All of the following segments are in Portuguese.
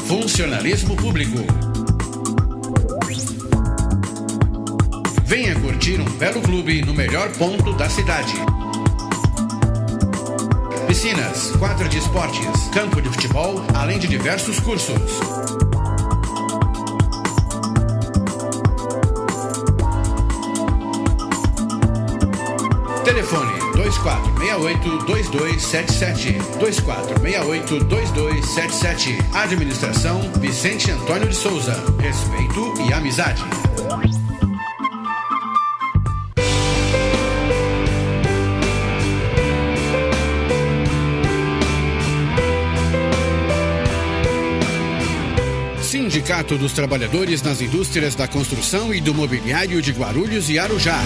Funcionalismo público. Venha curtir um belo clube no melhor ponto da cidade. Piscinas, quadra de esportes, campo de futebol, além de diversos cursos. Telefone 2468-2277. 2468-2277. Administração Vicente Antônio de Souza. Respeito e amizade. Sindicato dos Trabalhadores nas Indústrias da Construção e do Mobiliário de Guarulhos e Arujá.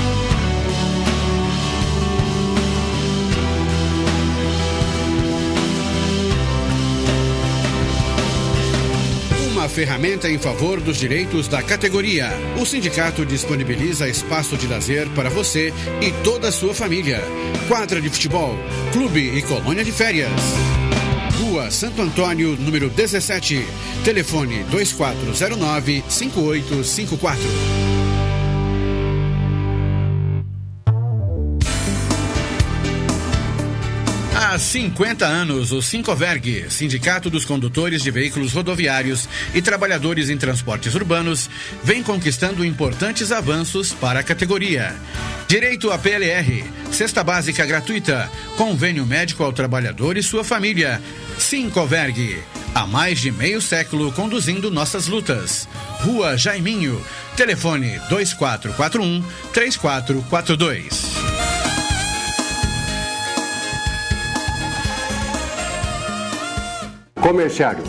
Uma ferramenta em favor dos direitos da categoria. O sindicato disponibiliza espaço de lazer para você e toda a sua família. Quadra de futebol, clube e colônia de férias. Rua Santo Antônio, número 17. Telefone 2409-5854. Há 50 anos, o Sincoverg, Sindicato dos Condutores de Veículos Rodoviários e Trabalhadores em Transportes Urbanos, vem conquistando importantes avanços para a categoria. Direito à PLR, cesta básica gratuita, convênio médico ao trabalhador e sua família. Sincoverg, há mais de meio século conduzindo nossas lutas. Rua Jaiminho, telefone 2441-3442. Comerciário,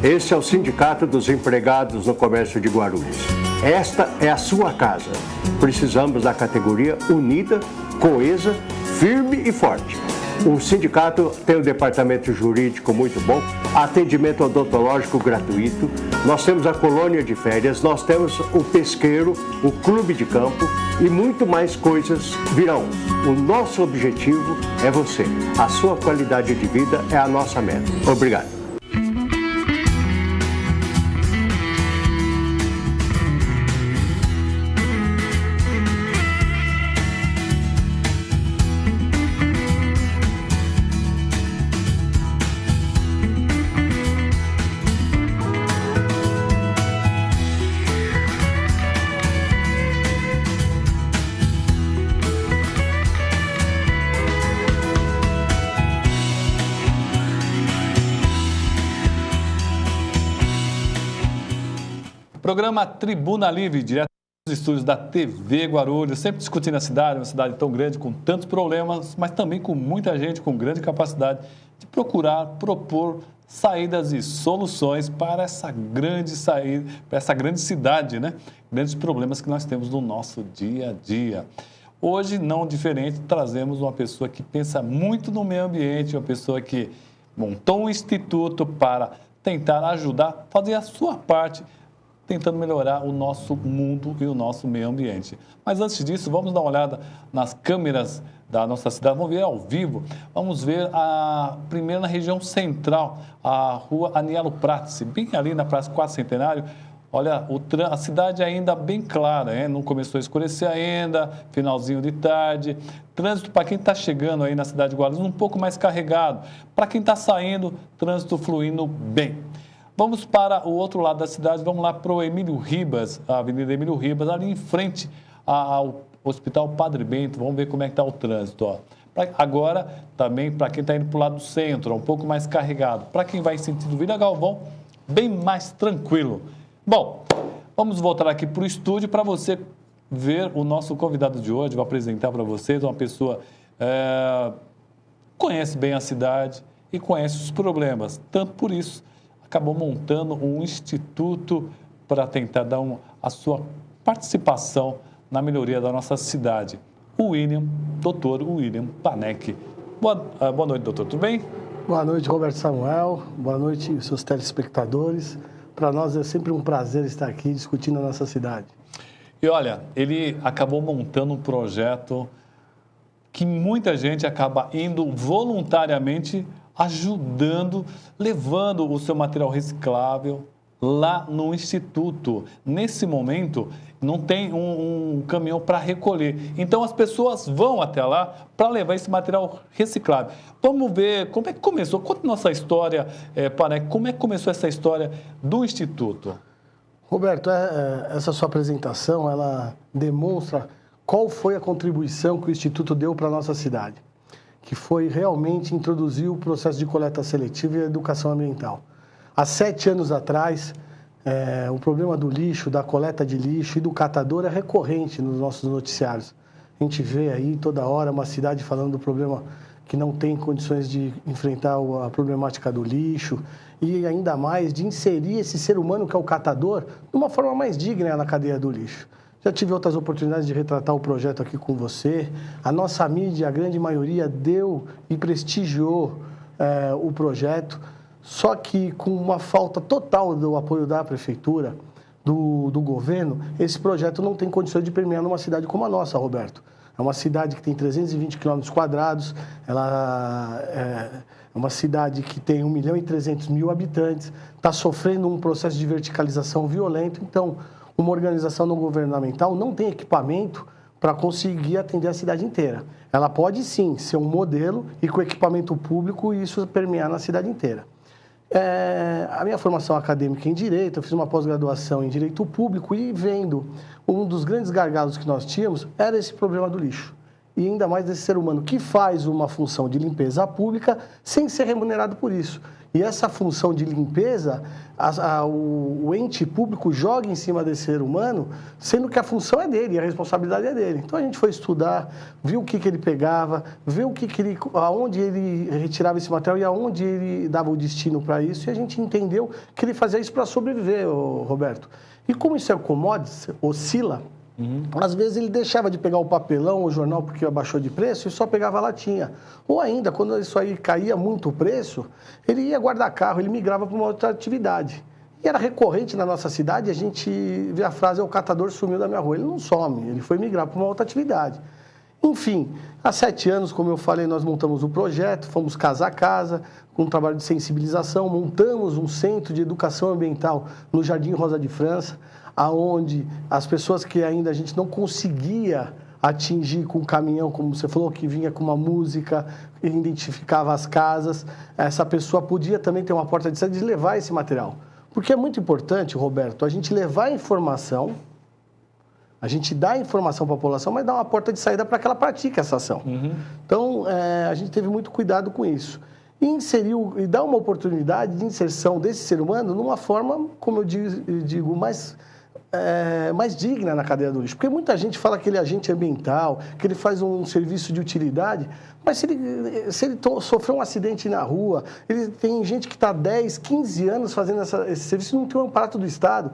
esse é o Sindicato dos Empregados no Comércio de Guarulhos. Esta é a sua casa. Precisamos da categoria unida, coesa, firme e forte. O sindicato tem um departamento jurídico muito bom, atendimento odontológico gratuito, nós temos a colônia de férias, nós temos o pesqueiro, o clube de campo e muito mais coisas virão. O nosso objetivo é você. A sua qualidade de vida é a nossa meta. Obrigado. Programa Tribuna Livre, direto dos estúdios da TV Guarulhos, sempre discutindo a cidade, uma cidade tão grande, com tantos problemas, mas também com muita gente com grande capacidade de propor saídas e soluções para essa grande saída, para essa grande cidade, né? Grandes problemas que nós temos no nosso dia a dia. Hoje, não diferente, trazemos uma pessoa que pensa muito no meio ambiente, uma pessoa que montou um instituto para tentar ajudar, fazer a sua parte, tentando melhorar o nosso mundo e o nosso meio ambiente. Mas antes disso, vamos dar uma olhada nas câmeras da nossa cidade, vamos ver ao vivo, vamos ver primeiro na região central, a rua Anielo Prats, bem ali na Praça 4 Centenário. Olha, a cidade ainda bem clara, hein? Não começou a escurecer ainda, finalzinho de tarde. Trânsito para quem está chegando aí na cidade de Guarulhos um pouco mais carregado. Para quem está saindo, trânsito fluindo bem. Vamos para o outro lado da cidade, vamos lá para o Emílio Ribas, a Avenida Emílio Ribas, ali em frente ao Hospital Padre Bento. Vamos ver como é que está o trânsito. Ó. Agora, também para quem está indo para o lado do centro, um pouco mais carregado. Para quem vai em sentido Vila Galvão, bem mais tranquilo. Bom, vamos voltar aqui para o estúdio para você ver o nosso convidado de hoje. Vou apresentar para vocês uma pessoa que conhece bem a cidade e conhece os problemas. Tanto por isso, acabou montando um instituto para tentar dar a sua participação na melhoria da nossa cidade. O doutor William Panek. Boa noite, doutor. Tudo bem? Boa noite, Roberto Samuel. Boa noite, seus telespectadores. Para nós é sempre um prazer estar aqui discutindo a nossa cidade. E olha, ele acabou montando um projeto que muita gente acaba indo voluntariamente ajudando, levando o seu material reciclável lá no Instituto. Nesse momento, não tem um caminhão para recolher. Então, as pessoas vão até lá para levar esse material reciclável. Vamos ver como é que começou. Conta nossa história, Paneco, como é que começou essa história do Instituto? Roberto, essa sua apresentação, ela demonstra qual foi a contribuição que o Instituto deu para a nossa cidade, que foi realmente introduzir o processo de coleta seletiva e educação ambiental. Há 7 anos atrás, o problema do lixo, da coleta de lixo e do catador é recorrente nos nossos noticiários. A gente vê aí toda hora uma cidade falando do problema que não tem condições de enfrentar a problemática do lixo e ainda mais de inserir esse ser humano que é o catador de uma forma mais digna na cadeia do lixo. Já tive outras oportunidades de retratar o projeto aqui com você. A nossa mídia, a grande maioria, deu e prestigiou o projeto, só que com uma falta total do apoio da prefeitura, do governo, esse projeto não tem condições de permear numa cidade como a nossa, Roberto. É uma cidade que tem 320 quilômetros quadrados, ela é uma cidade que tem 1.300.000 habitantes, está sofrendo um processo de verticalização violento, então uma organização não governamental não tem equipamento para conseguir atender a cidade inteira. Ela pode sim ser um modelo e com equipamento público isso permear na cidade inteira. A minha formação acadêmica em Direito, eu fiz uma pós-graduação em Direito Público e vendo um dos grandes gargalos que nós tínhamos era esse problema do lixo. E ainda mais desse ser humano que faz uma função de limpeza pública sem ser remunerado por isso. E essa função de limpeza, o ente público joga em cima desse ser humano, sendo que a função é dele, a responsabilidade é dele. Então a gente foi estudar, viu o que ele pegava, viu aonde ele retirava esse material e aonde ele dava o destino para isso, e a gente entendeu que ele fazia isso para sobreviver, Roberto. E como isso é commodities, oscila, às vezes ele deixava de pegar o papelão, o jornal, porque abaixou de preço, e só pegava a latinha. Ou ainda, quando isso aí caía muito o preço, ele ia guardar carro, ele migrava para uma outra atividade. E era recorrente na nossa cidade, a gente vê a frase, o catador sumiu da minha rua. Ele não some, ele foi migrar para uma outra atividade. Enfim, há 7 anos, como eu falei, nós montamos o projeto, fomos casa a casa, com um trabalho de sensibilização, montamos um centro de educação ambiental no Jardim Rosa de França, aonde as pessoas que ainda a gente não conseguia atingir com o caminhão, como você falou, que vinha com uma música, identificava as casas, essa pessoa podia também ter uma porta de saída de levar esse material. Porque é muito importante, Roberto, a gente levar a informação, a gente dá a informação para a população, mas dá uma porta de saída para que ela pratique essa ação. Então, a gente teve muito cuidado com isso. E dá uma oportunidade de inserção desse ser humano numa forma, como eu digo, mais digna na cadeia do lixo. Porque muita gente fala que ele é agente ambiental, que ele faz um serviço de utilidade, mas se ele sofreu um acidente na rua, tem gente que está 10, 15 anos fazendo esse serviço e não tem um amparo do Estado.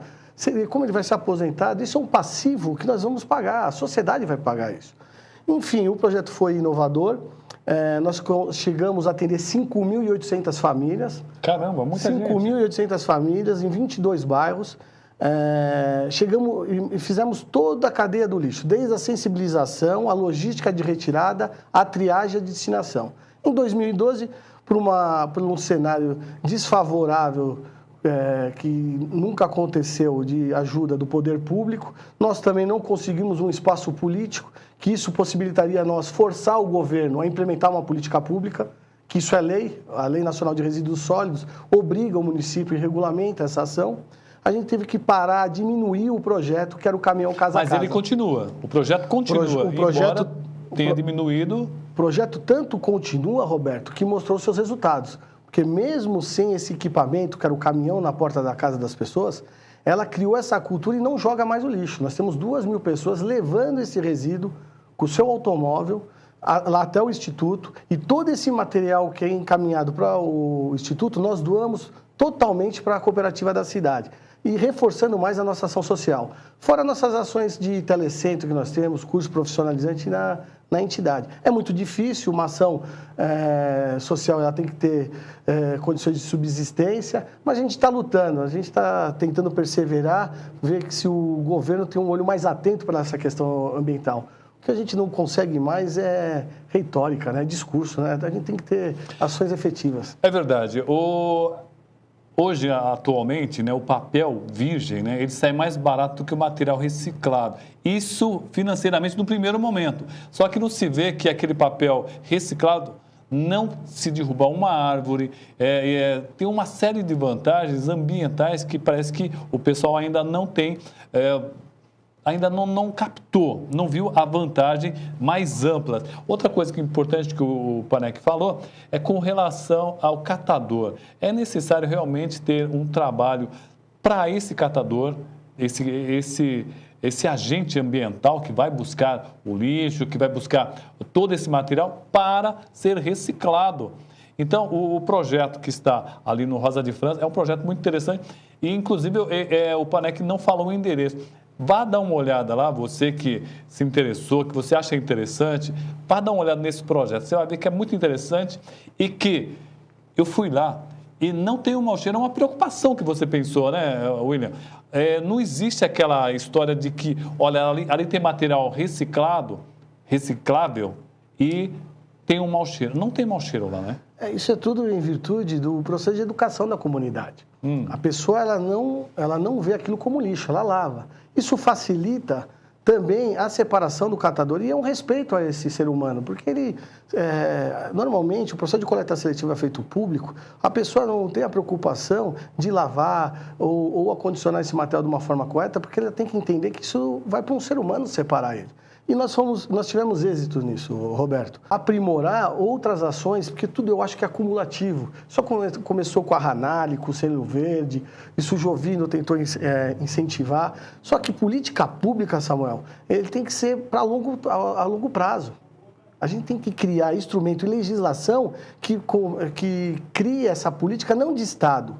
Como ele vai ser aposentado? Isso é um passivo que nós vamos pagar, a sociedade vai pagar isso. Enfim, o projeto foi inovador. Nós chegamos a atender 5.800 famílias. Caramba, muita gente. 5.800 famílias em 22 bairros. Chegamos e fizemos toda a cadeia do lixo, desde a sensibilização, a logística de retirada, a triagem e a destinação. Em 2012, por um cenário desfavorável, que nunca aconteceu de ajuda do poder público, nós também não conseguimos um espaço político, que isso possibilitaria nós forçar o governo a implementar uma política pública, que isso é lei, a Lei Nacional de Resíduos Sólidos obriga o município e regulamenta essa ação. A gente teve que parar, diminuir o projeto, que era o caminhão casa a casa. Mas ele continua, o projeto continua, embora tenha diminuído. O projeto tanto continua, Roberto, que mostrou seus resultados. Porque mesmo sem esse equipamento, que era o caminhão na porta da casa das pessoas, ela criou essa cultura e não joga mais o lixo. Nós temos 2.000 pessoas levando esse resíduo com o seu automóvel lá até o Instituto, e todo esse material que é encaminhado para o Instituto, nós doamos totalmente para a cooperativa da cidade. E reforçando mais a nossa ação social. Fora nossas ações de telecentro que nós temos, curso profissionalizante na entidade. É muito difícil, uma ação social ela tem que ter condições de subsistência, mas a gente está lutando, a gente está tentando perseverar, ver que se o governo tem um olho mais atento para essa questão ambiental. O que a gente não consegue mais é retórica, né? Discurso, né? A gente tem que ter ações efetivas. É verdade. Hoje, atualmente, né, o papel virgem, né, ele sai mais barato do que o material reciclado. Isso financeiramente no primeiro momento. Só que não se vê que aquele papel reciclado não se derruba uma árvore, tem uma série de vantagens ambientais que parece que o pessoal ainda não tem, ainda não captou, não viu a vantagem mais ampla. Outra coisa que é importante que o Panek falou é com relação ao catador. É necessário realmente ter um trabalho para esse catador, esse agente ambiental que vai buscar o lixo, que vai buscar todo esse material para ser reciclado. Então, o projeto que está ali no Rosa de França é um projeto muito interessante e, inclusive, o Panek não falou o endereço. Vá dar uma olhada lá, você que se interessou, que você acha interessante, vá dar uma olhada nesse projeto. Você vai ver que é muito interessante e que eu fui lá e não tem um mau cheiro, é uma preocupação que você pensou, né, William? Não existe aquela história de que, olha, ali tem material reciclável e tem um mau cheiro. Não tem mau cheiro lá, né? Isso é tudo em virtude do processo de educação da comunidade. A pessoa ela não vê aquilo como lixo, ela lava. Isso facilita também a separação do catador e é um respeito a esse ser humano, porque ele, normalmente, o processo de coleta seletiva é feito público, a pessoa não tem a preocupação de lavar ou acondicionar esse material de uma forma correta, porque ela tem que entender que isso vai para um ser humano separar ele. E nós tivemos êxito nisso, Roberto. Aprimorar outras ações, porque tudo eu acho que é acumulativo. Só começou com a Ranali, com o Selo Verde, isso o Jovino tentou incentivar. Só que política pública, Samuel, ele tem que ser a longo prazo. A gente tem que criar instrumento e legislação que crie essa política não de Estado,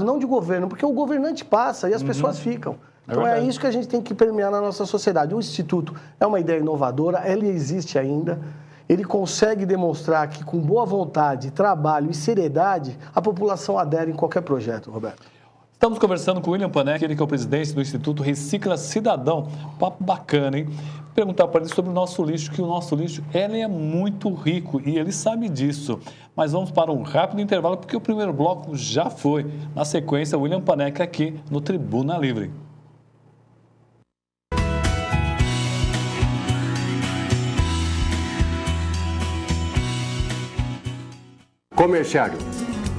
não de governo, porque o governante passa e as pessoas ficam. Então é isso que a gente tem que permear na nossa sociedade. O Instituto é uma ideia inovadora, ele existe ainda, ele consegue demonstrar que com boa vontade, trabalho e seriedade, a população adere em qualquer projeto, Roberto. Estamos conversando com o William Panek, ele que é o presidente do Instituto Recicla Cidadão. Papo bacana, hein? Perguntar para ele sobre o nosso lixo, que o nosso lixo ele é muito rico e ele sabe disso. Mas vamos para um rápido intervalo, porque o primeiro bloco já foi. Na sequência, William Panek aqui no Tribuna Livre. Comerciário,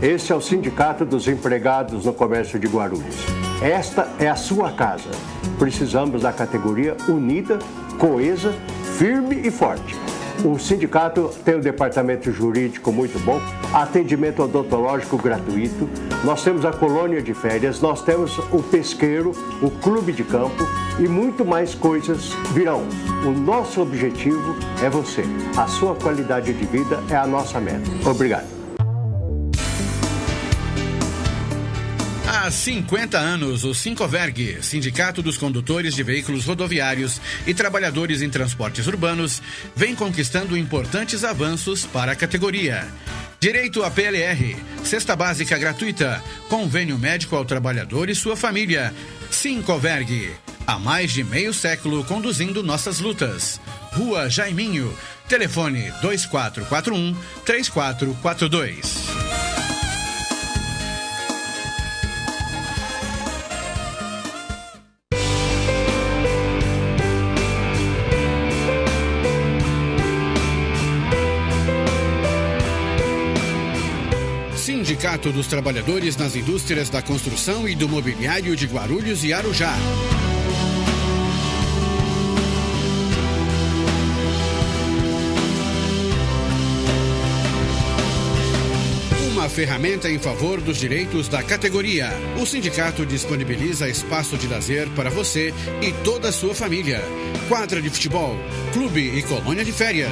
esse é o Sindicato dos Empregados no Comércio de Guarulhos. Esta é a sua casa. Precisamos da categoria unida, coesa, firme e forte. O sindicato tem um departamento jurídico muito bom, atendimento odontológico gratuito, nós temos a colônia de férias, nós temos o pesqueiro, o clube de campo e muito mais coisas virão. O nosso objetivo é você. A sua qualidade de vida é a nossa meta. Obrigado. Há 50 anos, o Sincoverg, Sindicato dos Condutores de Veículos Rodoviários e Trabalhadores em Transportes Urbanos, vem conquistando importantes avanços para a categoria. Direito à PLR, cesta básica gratuita, convênio médico ao trabalhador e sua família. Sincoverg, há mais de meio século conduzindo nossas lutas. Rua Jaiminho, telefone 2441-3442. Sindicato dos Trabalhadores nas Indústrias da Construção e do Mobiliário de Guarulhos e Arujá. Uma ferramenta em favor dos direitos da categoria. O sindicato disponibiliza espaço de lazer para você e toda a sua família. Quadra de futebol, clube e colônia de férias.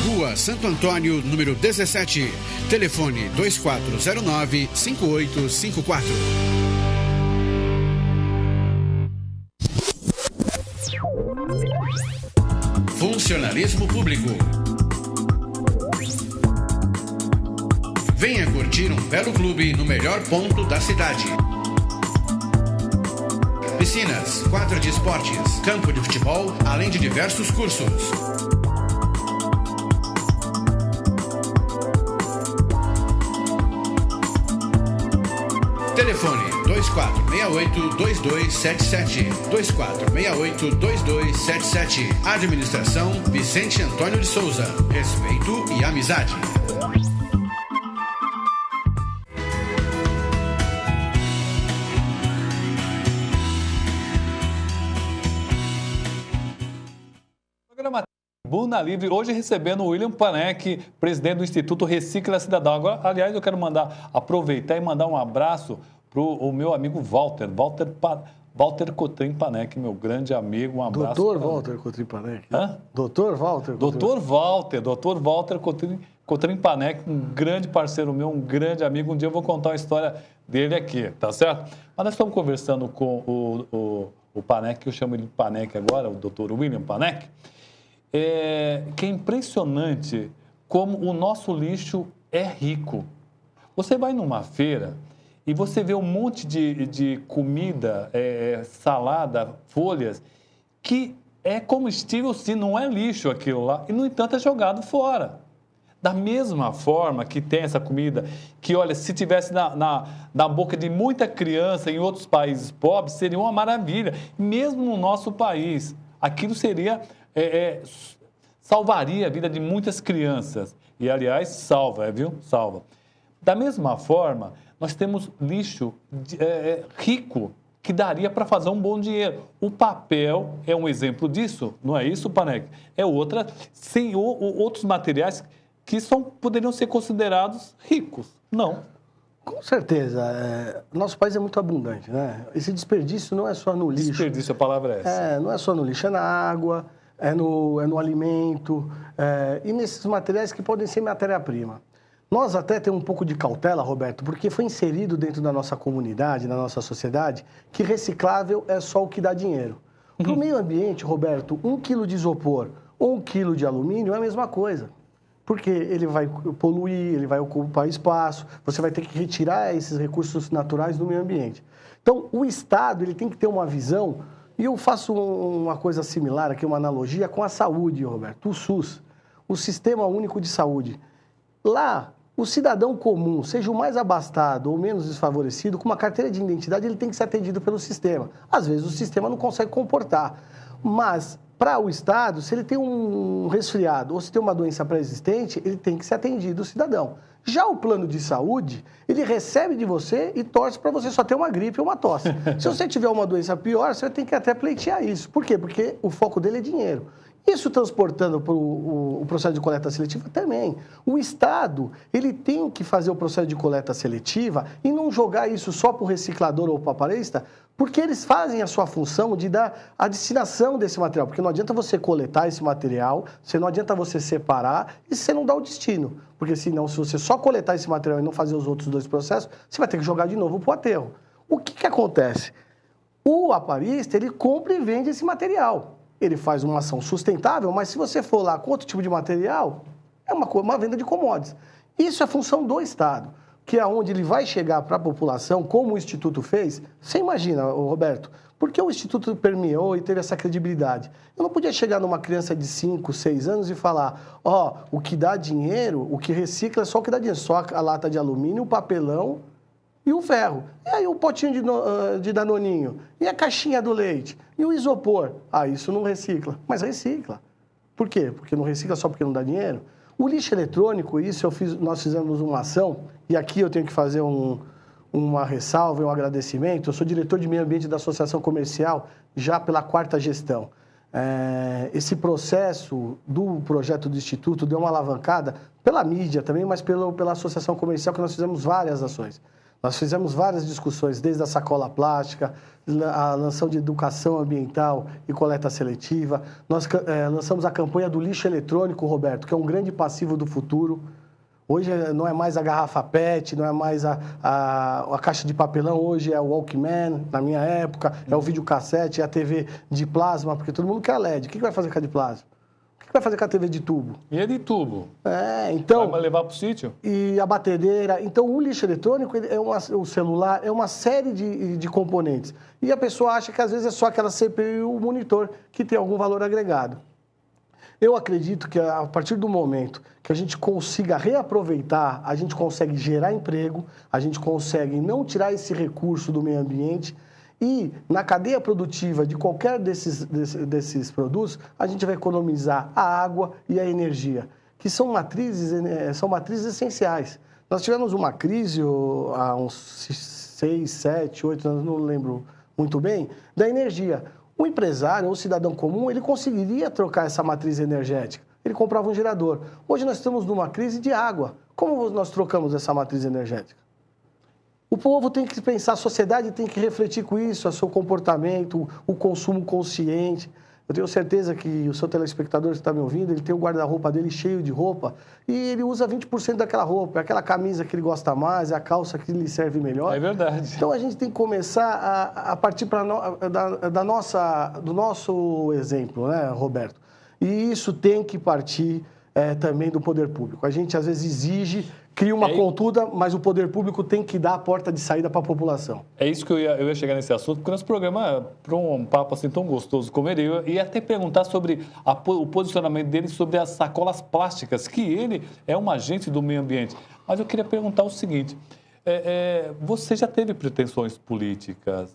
Rua Santo Antônio, número 17. Telefone 2409-5854. Funcionalismo público. Venha curtir um belo clube no melhor ponto da cidade. piscinas, quadra de esportes, campo de futebol, além de diversos cursos. Telefone 2468-2277. 2468-2277. Administração Vicente Antônio de Souza. Respeito e amizade. Programa Tribuna Livre, hoje recebendo o William Panek, presidente do Instituto Recicla Cidadão. Agora, aliás, eu quero aproveitar e mandar um abraço para o meu amigo Walter Cotrim Panek, meu grande amigo, um abraço. Doutor Walter Cotrim Panek. Hã? Doutor Walter Cotrim Panek, um grande parceiro meu, um grande amigo. Um dia eu vou contar uma história dele aqui, tá certo? Mas nós estamos conversando com o Panek, que eu chamo ele de Panek agora, o doutor William Panek, que é impressionante como o nosso lixo é rico. Você vai numa feira e você vê um monte de comida, salada, folhas, que é comestível sim, não é lixo aquilo lá, e no entanto é jogado fora. Da mesma forma que tem essa comida, que olha, se tivesse na boca de muita criança em outros países pobres, seria uma maravilha. Mesmo no nosso país, aquilo seria, salvaria a vida de muitas crianças. E aliás, salva, viu? Salva. Da mesma forma, nós temos lixo rico, que daria para fazer um bom dinheiro. O papel é um exemplo disso, não é isso, Panek? É outra, sem outros materiais que poderiam ser considerados ricos. Não. Com certeza. Nosso país é muito abundante, né? Esse desperdício não é só no lixo. Desperdício, a palavra é essa. Não é só no lixo, é na água, é no alimento, e nesses materiais que podem ser matéria-prima. Nós até temos um pouco de cautela, Roberto, porque foi inserido dentro da nossa comunidade, da nossa sociedade, que reciclável é só o que dá dinheiro. Para o meio ambiente, Roberto, 1 quilo de isopor ou 1 quilo de alumínio é a mesma coisa. Porque ele vai poluir, ele vai ocupar espaço, você vai ter que retirar esses recursos naturais do meio ambiente. Então, o Estado ele tem que ter uma visão, e eu faço uma coisa similar aqui, uma analogia com a saúde, Roberto, o SUS, o Sistema Único de Saúde. Lá, o cidadão comum, seja o mais abastado ou menos desfavorecido, com uma carteira de identidade, ele tem que ser atendido pelo sistema. Às vezes, o sistema não consegue comportar, mas para o Estado, se ele tem um resfriado ou se tem uma doença pré-existente, ele tem que ser atendido, o cidadão. Já o plano de saúde, ele recebe de você e torce para você só ter uma gripe ou uma tosse. Se você tiver uma doença pior, você tem que até pleitear isso. Por quê? Porque o foco dele é dinheiro. Isso transportando para o processo de coleta seletiva também. O Estado, ele tem que fazer o processo de coleta seletiva e não jogar isso só para o reciclador ou para o aparelhista, porque eles fazem a sua função de dar a destinação desse material. Porque não adianta você coletar esse material, não adianta você separar e você não dá o destino. Porque senão, se você só coletar esse material e não fazer os outros dois processos, você vai ter que jogar de novo para o aterro. O que acontece? O aparista, ele compra e vende esse material. Ele faz uma ação sustentável, mas se você for lá com outro tipo de material, é uma venda de commodities. Isso é função do Estado, que é onde ele vai chegar para a população, como o Instituto fez. Você imagina, Roberto, porque o Instituto permeou e teve essa credibilidade. Eu não podia chegar numa criança de 5, 6 anos e falar, o que dá dinheiro, o que recicla é só o que dá dinheiro, só a lata de alumínio, o papelão e o ferro. E aí o potinho de danoninho, e a caixinha do leite, e o isopor. Isso não recicla, mas recicla. Por quê? Porque não recicla só porque não dá dinheiro? O lixo eletrônico, nós fizemos uma ação, e aqui eu tenho que fazer uma ressalva e um agradecimento. Eu sou diretor de meio ambiente da Associação Comercial já pela 4ª gestão. Esse processo do projeto do Instituto deu uma alavancada pela mídia também, mas pela Associação Comercial, que nós fizemos várias ações. Nós fizemos várias discussões, desde a sacola plástica, a lançação de educação ambiental e coleta seletiva. Nós lançamos a campanha do lixo eletrônico, Roberto, que é um grande passivo do futuro. Hoje não é mais a garrafa PET, não é mais a caixa de papelão, hoje é o Walkman, na minha época, é o videocassete, é a TV de plasma, porque todo mundo quer LED. O que vai fazer com a de plasma? O que que vai fazer com a TV de tubo? E é de tubo? Então... Vai levar para o sítio? E a batedeira. Então, o lixo eletrônico, o celular, é uma série de componentes. E a pessoa acha que, às vezes, é só aquela CPU e o monitor que tem algum valor agregado. Eu acredito que, a partir do momento que a gente consiga reaproveitar, a gente consegue gerar emprego, a gente consegue não tirar esse recurso do meio ambiente e, na cadeia produtiva de qualquer desses produtos, a gente vai economizar a água e a energia, que são matrizes essenciais. Nós tivemos uma crise há uns 6, 7, 8 anos, não lembro muito bem, da energia. O empresário ou o cidadão comum, ele conseguiria trocar essa matriz energética. Ele comprava um gerador. Hoje nós estamos numa crise de água. Como nós trocamos essa matriz energética? O povo tem que pensar, a sociedade tem que refletir com isso, o seu comportamento, o consumo consciente. Eu tenho certeza que o seu telespectador que está me ouvindo, ele tem o guarda-roupa dele cheio de roupa e ele usa 20% daquela roupa, é aquela camisa que ele gosta mais, é a calça que lhe serve melhor. É verdade. Então, a gente tem que começar a partir do nosso exemplo, né, Roberto? E isso tem que partir também do poder público. A gente, às vezes, exige, cria uma conduta, mas o poder público tem que dar a porta de saída para a população. É isso que eu ia chegar nesse assunto, porque nosso programa, para um papo assim tão gostoso como ele, eu ia até perguntar sobre o posicionamento dele sobre as sacolas plásticas, que ele é um agente do meio ambiente. Mas eu queria perguntar o seguinte, você já teve pretensões políticas,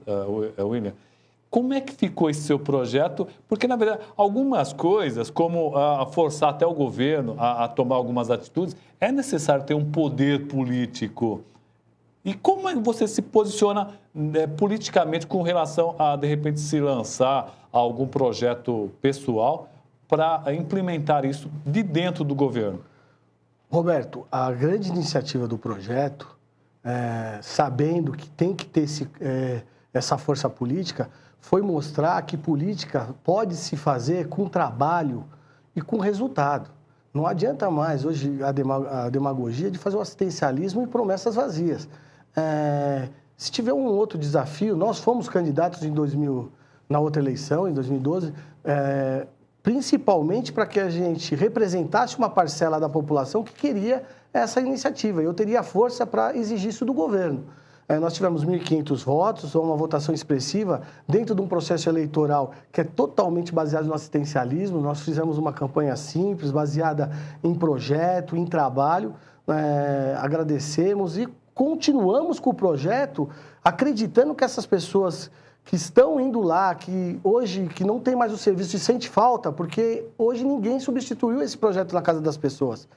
William? Como é que ficou esse seu projeto? Porque, na verdade, algumas coisas, como forçar até o governo a tomar algumas atitudes, é necessário ter um poder político. E como é que você se posiciona politicamente com relação a, de repente, se lançar a algum projeto pessoal para implementar isso de dentro do governo? Roberto, a grande iniciativa do projeto, sabendo que tem que ter essa força política, foi mostrar que política pode se fazer com trabalho e com resultado. Não adianta mais hoje a demagogia de fazer o assistencialismo e promessas vazias. Se tiver um outro desafio, nós fomos candidatos na outra eleição, em 2012, principalmente para que a gente representasse uma parcela da população que queria essa iniciativa. Eu teria força para exigir isso do governo. Nós tivemos 1.500 votos, uma votação expressiva, dentro de um processo eleitoral que é totalmente baseado no assistencialismo. Nós fizemos uma campanha simples, baseada em projeto, em trabalho. Agradecemos e continuamos com o projeto, acreditando que essas pessoas que estão indo lá, que hoje que não tem mais o serviço e sente falta, porque hoje ninguém substituiu esse projeto na casa das pessoas.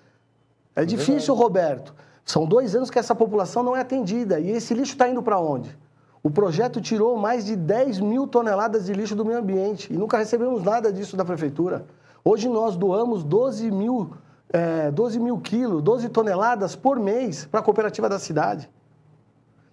É difícil, Roberto. São 2 anos que essa população não é atendida. E esse lixo está indo para onde? O projeto tirou mais de 10 mil toneladas de lixo do meio ambiente. E nunca recebemos nada disso da prefeitura. Hoje nós doamos 12 mil quilos, 12 toneladas por mês para a cooperativa da cidade.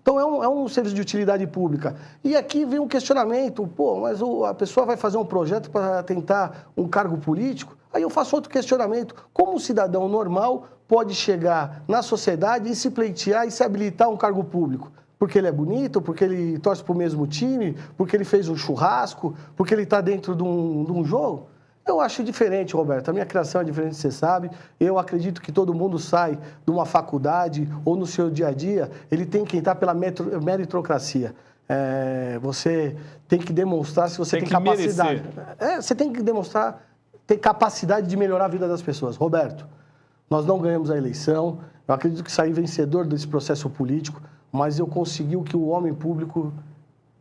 Então é um serviço de utilidade pública. E aqui vem um questionamento. Mas a pessoa vai fazer um projeto para tentar um cargo político? Aí eu faço outro questionamento. Como um cidadão normal pode chegar na sociedade e se pleitear e se habilitar a um cargo público? Porque ele é bonito, porque ele torce para o mesmo time, porque ele fez um churrasco, porque ele está dentro de um jogo? Eu acho diferente, Roberto. A minha criação é diferente, você sabe. Eu acredito que todo mundo sai de uma faculdade ou no seu dia a dia, ele tem que entrar pela meritocracia. Você tem que demonstrar se você tem capacidade. Você tem que demonstrar ter capacidade de melhorar a vida das pessoas. Roberto, nós não ganhamos a eleição, eu acredito que saí vencedor desse processo político, mas eu consegui o que o homem público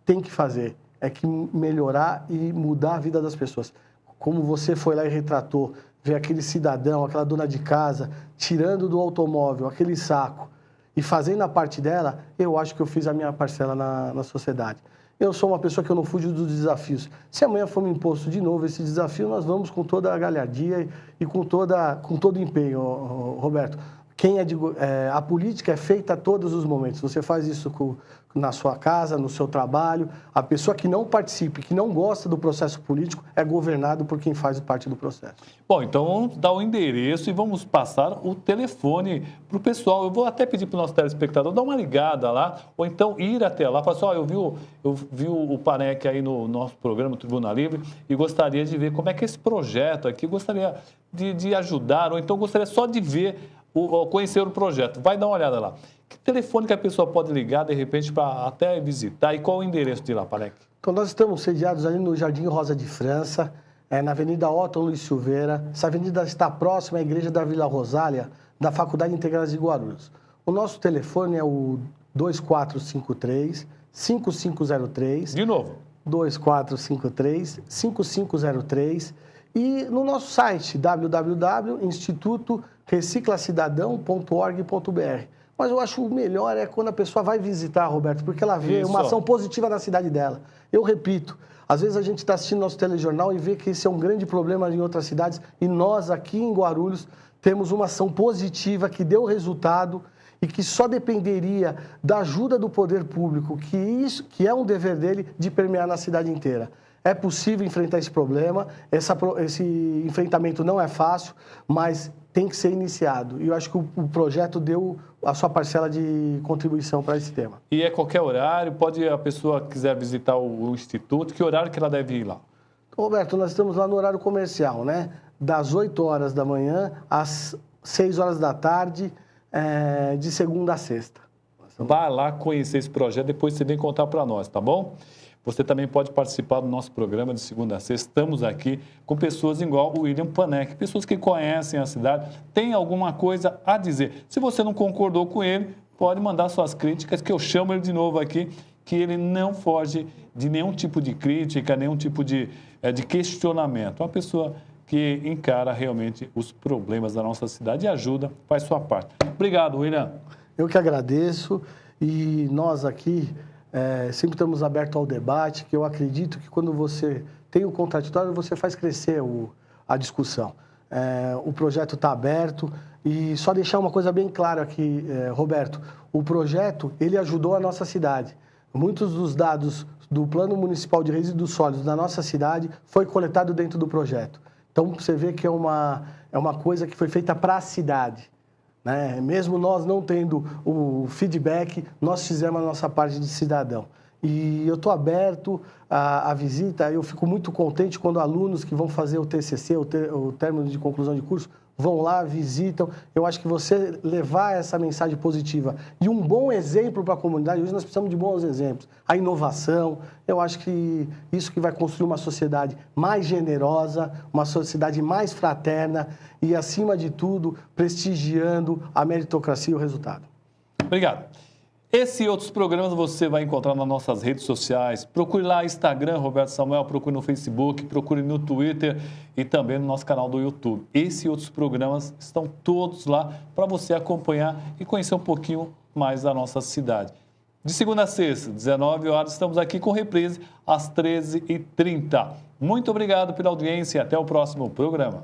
tem que fazer, é que melhorar e mudar a vida das pessoas. Como você foi lá e retratou, ver aquele cidadão, aquela dona de casa, tirando do automóvel aquele saco e fazendo a parte dela, eu acho que eu fiz a minha parcela na sociedade. Eu sou uma pessoa que eu não fujo dos desafios. Se amanhã for me imposto de novo esse desafio, nós vamos com toda a galhardia e com todo o empenho, Roberto. a política é feita a todos os momentos. Você faz isso na sua casa, no seu trabalho. A pessoa que não participe, que não gosta do processo político, é governado por quem faz parte do processo. Bom, então vamos dar o endereço e vamos passar o telefone para o pessoal. Eu vou até pedir para o nosso telespectador dar uma ligada lá, ou então ir até lá. Falar assim, eu vi o Panec aí no nosso programa, Tribuna Livre, e gostaria de ver como é que esse projeto aqui, gostaria de ajudar, ou então gostaria só de ver, conhecer o projeto. Vai dar uma olhada lá. Que telefone que a pessoa pode ligar, de repente, para até visitar? E qual o endereço de lá, Panec? Então, nós estamos sediados ali no Jardim Rosa de França, na Avenida Otton Luiz Silveira. Essa avenida está próxima à Igreja da Vila Rosália, da Faculdade Integral de Guarulhos. O nosso telefone é o 2453-5503. De novo. 2453-5503. E no nosso site, www.institutoreciclacidadão.org.br. Mas eu acho o melhor é quando a pessoa vai visitar, Roberto, porque ela vê uma ação positiva na cidade dela. Eu repito, às vezes a gente está assistindo nosso telejornal e vê que esse é um grande problema em outras cidades, e nós aqui em Guarulhos temos uma ação positiva que deu resultado e que só dependeria da ajuda do poder público, que é um dever dele, de permear na cidade inteira. É possível enfrentar esse problema, esse enfrentamento não é fácil, mas tem que ser iniciado. E eu acho que o projeto deu a sua parcela de contribuição para esse tema. E é qualquer horário? Pode a pessoa quiser visitar o Instituto, que horário que ela deve ir lá? Roberto, nós estamos lá no horário comercial, né? Das 8 horas da manhã às 6 horas da tarde, de segunda a sexta. Vá lá conhecer esse projeto, depois você vem contar para nós, tá bom? Você também pode participar do nosso programa de segunda a sexta. Estamos aqui com pessoas igual o William Panec, pessoas que conhecem a cidade, têm alguma coisa a dizer. Se você não concordou com ele, pode mandar suas críticas, que eu chamo ele de novo aqui, que ele não foge de nenhum tipo de crítica, nenhum tipo de questionamento. Uma pessoa que encara realmente os problemas da nossa cidade e ajuda, faz sua parte. Obrigado, William. Eu que agradeço, e nós aqui sempre estamos abertos ao debate, que eu acredito que quando você tem o contraditório, você faz crescer a discussão. O projeto está aberto, e só deixar uma coisa bem clara aqui, Roberto, o projeto, ele ajudou a nossa cidade. Muitos dos dados do Plano Municipal de Resíduos Sólidos da nossa cidade foi coletado dentro do projeto. Então, você vê que é uma coisa que foi feita para a cidade. Né? Mesmo nós não tendo o feedback, nós fizemos a nossa parte de cidadão. E eu estou aberto à visita, eu fico muito contente quando alunos que vão fazer o TCC, o término de conclusão de curso, vão lá, visitam. Eu acho que você levar essa mensagem positiva e um bom exemplo para a comunidade, hoje nós precisamos de bons exemplos, a inovação, eu acho que isso que vai construir uma sociedade mais generosa, uma sociedade mais fraterna e, acima de tudo, prestigiando a meritocracia e o resultado. Obrigado. Esse e outros programas você vai encontrar nas nossas redes sociais. Procure lá no Instagram, Roberto Samuel, procure no Facebook, procure no Twitter e também no nosso canal do YouTube. Esse e outros programas estão todos lá para você acompanhar e conhecer um pouquinho mais da nossa cidade. De segunda a sexta, 19 horas, estamos aqui com reprise às 13h30. Muito obrigado pela audiência e até o próximo programa.